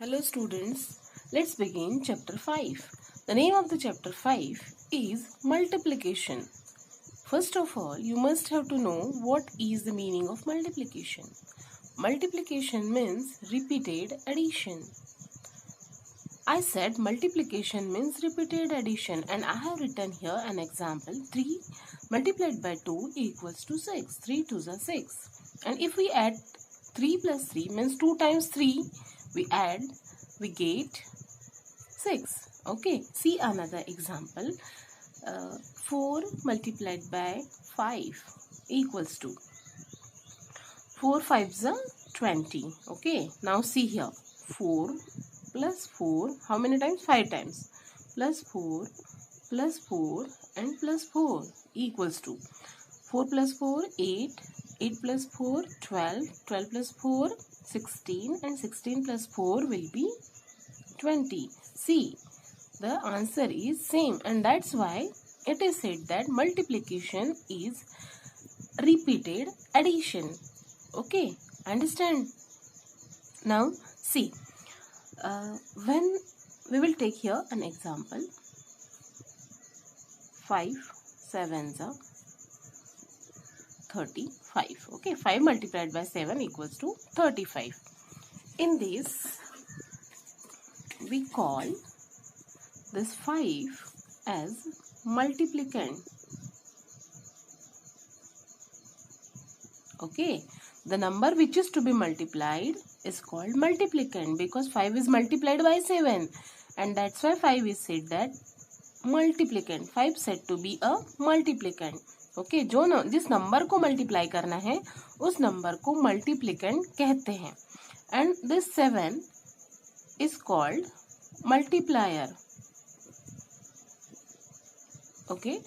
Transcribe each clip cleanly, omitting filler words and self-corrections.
Hello students, let's begin chapter 5. The name of the chapter 5 is multiplication. First of all, you must have to know what is the meaning of multiplication. Multiplication means repeated addition. I said multiplication means repeated addition and I have written here an example. 3 multiplied by 2 equals to 6. 3 2s are 6. And if we add 3 plus 3 means 2 times 3 we add, we get 6. Okay, see another example. 4 multiplied by 5 equals to 4 5s are 20. Okay, now see here 4 plus 4, how many times? 5 times. Plus 4 and plus 4 equals to 4 plus 4 8, 8 plus 4 12, 12 plus 4 16 and 16 plus 4 will be 20. See, the answer is same and that's why it is said that multiplication is repeated addition. Okay, understand? Now see, when we will take here an example. 5 7s are 35. Okay, 5 multiplied by 7 equals to 35. In this, we call this 5 as multiplicand. Okay, the number which is to be multiplied is called multiplicand because 5 is multiplied by 7 and that's why 5 is said that multiplicand. 5 said to be a multiplicand. Okay, जो जिस number को multiply करना है उस number को multiplicand कहते हैं and this 7 is called multiplier. Okay,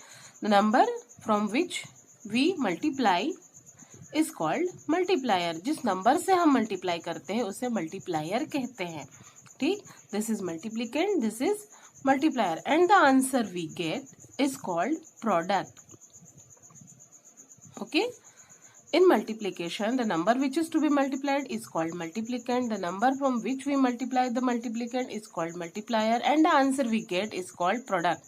the number from which we multiply is called multiplier. जिस नंबर से हम मल्टीप्लाई करते हैं उसे मल्टीप्लायर कहते हैं. ठीक, this is multiplicand, this is multiplier and the answer we get is called product. Okay, in multiplication the number which is to be multiplied is called multiplicand, the number from which we multiply the multiplicand is called multiplier and the answer we get is called product.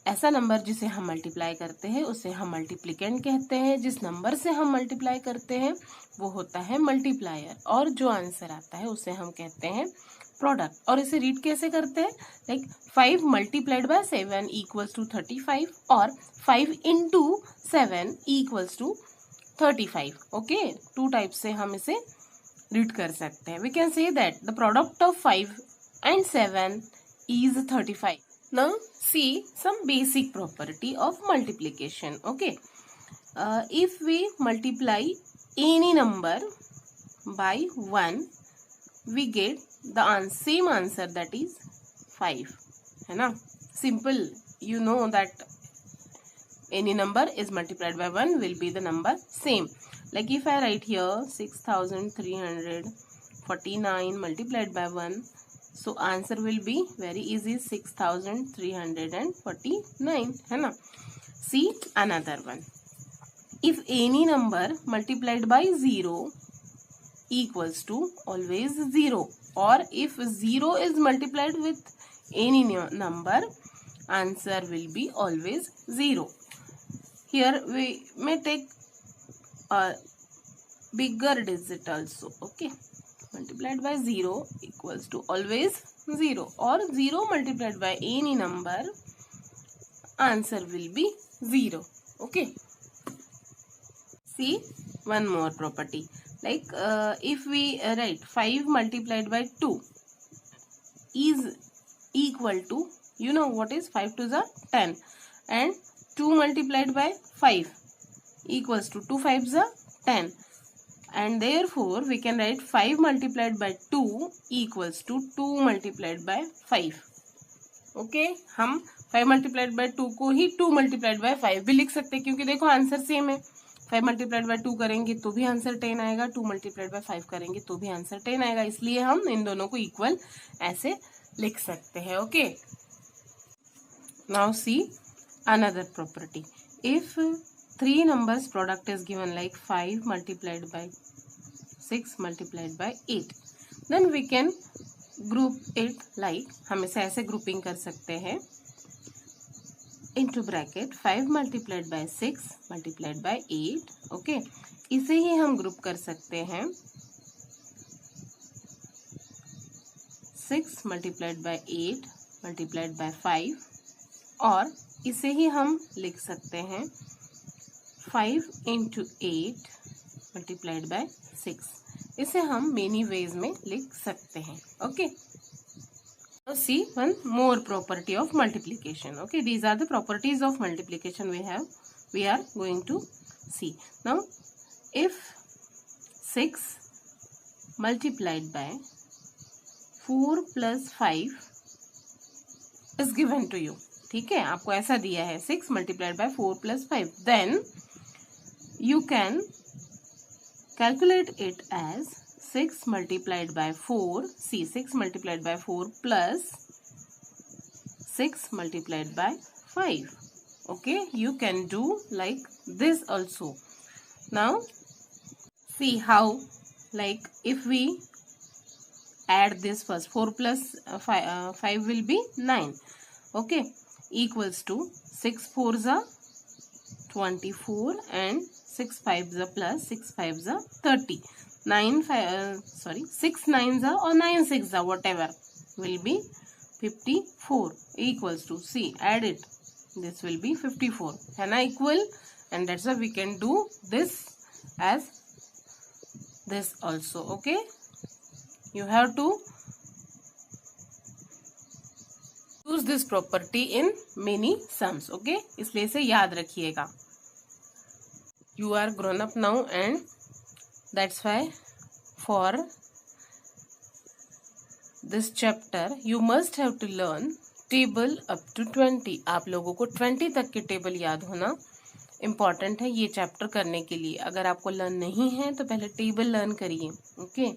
ऐसा number जिसे हम multiply करते हैं उसे हम multiplicand कहते हैं, जिस नंबर से हम मल्टीप्लाई करते हैं वो होता है मल्टीप्लायर और जो आंसर आता है उसे हम कहते हैं प्रोडक्ट. और इसे रीड कैसे करते हैं? Like 5 multiplied by 7 equals to 35 और 5 into 7 equals to 35. Okay, two type से हम इसे रीड कर सकते हैं. We can say that the product of 5 and 7 is 35. Now see some basic property of multiplication. Okay, if we multiply any number by 1 we get the same answer, that is 5. है ना? Simple. You know that any number is multiplied by 1 will be the number same. Like if I write here 6349 multiplied by 1, so answer will be very easy, 6349. है ना? See another one. If any number multiplied by 0 equals to always 0, or if 0 is multiplied with any number, answer will be always 0. Here we may take a bigger digit also. Okay, multiplied by 0 equals to always 0, or 0 multiplied by any number, answer will be 0. Okay, see one more property. Like if we write 5 multiplied by 2 is equal to, you know what is 5 2s are 10 and 2 multiplied by 5 equals to 2 5s are 10 and therefore we can write 5 multiplied by 2 equals to 2 multiplied by 5. Okay, हम 5 multiplied by 2 को ही 2 multiplied by 5 भी लिख सकते हैं क्योंकि देखो answer same है. 5 multiplied bye 2 करेंगे तो भी आंसर 10 आएगा, 2 मल्टीप्लाइड बाय 5 करेंगे तो भी आंसर 10 आएगा, इसलिए हम इन दोनों को इक्वल ऐसे लिख सकते हैं. Okay, now see another property. If 3 numbers product is given like 5 multiplied by 6 multiplied by 8, then we can group it like, हम इसे ऐसे ग्रुपिंग कर सकते हैं, into bracket 5 multiplied by 6 multiplied by 8. Okay, इसे ही हम ग्रुप कर सकते हैं 6 multiplied by 8 multiplied by 5, और इसे ही हम लिख सकते हैं 5 into 8 multiplied by 6. इसे हम मेनी वेज में लिख सकते हैं. Okay, now see one more property of multiplication. Okay, these are the properties of multiplication we are going to see. Now if 6 multiplied by 4 plus 5 is given to you, ठीक है, आपको ऐसा दिया है 6 multiplied by 4 plus 5, then you can calculate it as 6 multiplied by 4, see 6 multiplied by 4 plus 6 multiplied by 5. Okay, you can do like this also. Now see how, like if we add this first, 4 plus 5 will be 9. Okay, equals to 6 4s are 24 and 6 5s are plus 6 5s are 30. 6 9s are or 9 6s are, whatever will be 54 equals to, see, add it, this will be 54, है ना, equal, and that's why we can do this as this also. Okay, you have to use this property in many sums. Okay, इसलिए इसे याद रखिएगा. You are grown up now, and that's why for this chapter you must have to learn table up to 20. आप लोगों को 20 तक के table याद होना इम्पॉर्टेंट है ये चैप्टर करने के लिए. अगर आपको लर्न नहीं है तो पहले टेबल लर्न करिए. Okay,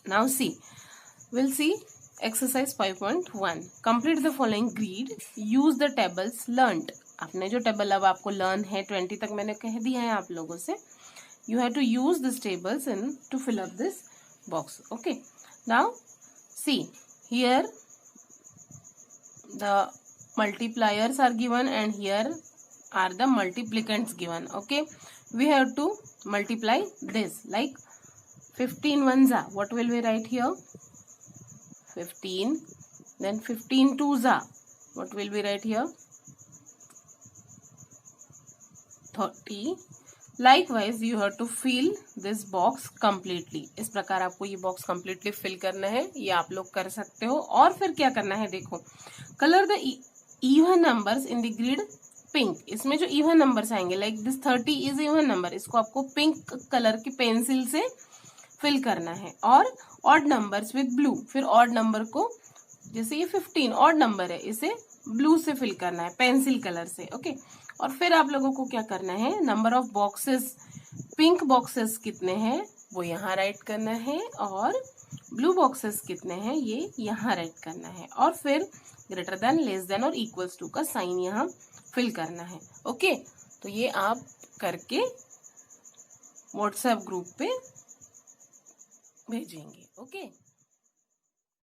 now see, will see exercise 5.1. Complete the following grid, use the tables learned. आपने जो टेबल अब आपको लर्न है 20 तक मैंने कह दिया है आप लोगों से, you have to use these tables and to fill up this box. Okay, now see here the multipliers are given and here are the multiplicants given. Okay, we have to multiply this, like 15 ones are, what will we write here, 15, then 15 twos are, what will we write here, 30. Likewise you have to fill this box completely. इस प्रकार आपको ये box completely fill करना है, ये आप लोग कर सकते हो. और फिर क्या करना है, देखो, color the even numbers in the grid pink. इसमें जो even numbers आएंगे, like this 30 is even number, इसको आपको पिंक कलर की पेंसिल से फिल करना है. और odd numbers with blue, फिर odd number को, जैसे ये 15 odd number है, इसे ब्लू से फिल करना है पेंसिल कलर से. ओके, और फिर आप लोगों को क्या करना है, number of boxes, pink boxes कितने हैं वो यहाँ राइट करना है, और ब्लू बॉक्सेस कितने हैं ये यहाँ राइट करना है, और फिर ग्रेटर देन, लेस देन और इक्वल्स टू का साइन यहाँ फिल करना है. ओके, तो ये आप करके व्हाट्सएप ग्रुप पे भेजेंगे. ओके.